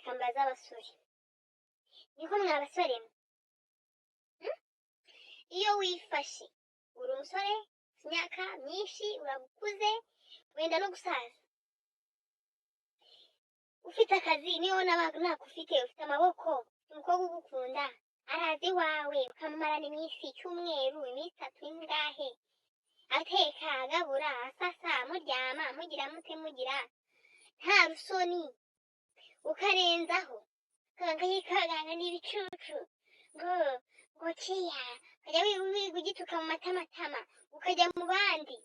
reka mbaze abasore, niko mwa basore mwe, iyo wifashe uri umusore imyaka myinshi urakuze wenda no gusaza, ufite akazi niyo nakufite ufite amaboko, umukobwa ugukunda arazi iwawe ukamumarana iminsi, icyumweru, iminsi 3 ingahe, ateka agabura asasa muryama mugira mute mugira nta rusoni, ukarenzaho kaganga n'ibicucu ngo kiya ukajya wiga ugituka mu matamatama, ukajya mu bandi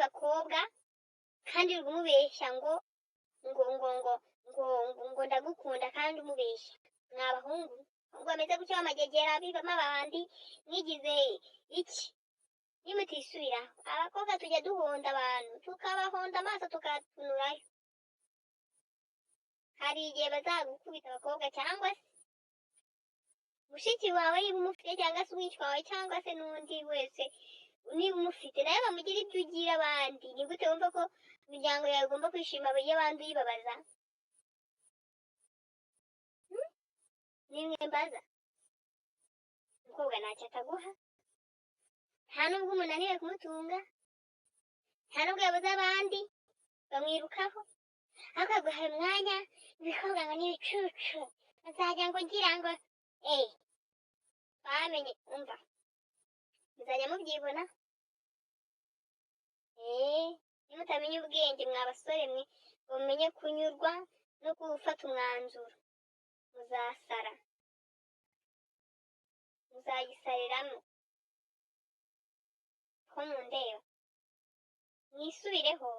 bakobwa kandi uri kumubeshya ngo ndagukunda kandi umubeshya. Mwabahungu ubwo ameze gutyo amagegera bivamo abandi mwigize iki? Nimutisubira abakobwa tujya duhonda abantu, tukabahonda amaso tukatunurayo, hari igihe bazagukubita abakobwa cyangwa se mushiki wawe niba umufite cyangwa se umwishywa wawe cyangwa se n'undi wese niba umufite nawe bamugira ibyo ugira abandi. Ni gute wumva ko imiryango yawe igomba kwishima iyo abandi uyibabaza? Nimwe mbaza, umukobwa ntacyo ataguha, nta nubwo umunaniwe kumutunga, nta nubwo yabuze abandi bamwirukaho, akaguha umwanya ibikobwa ngo n'ibicucu bazajya ngo ngira ngo bamenye. Umva muzajya mubyibona, nimutamenya ubwenge mwa basore mwe ngo mumenye kunyurwa no gufata umwanzuro, muzasara, muzayisariramo ko mundeba. Mwisubireho.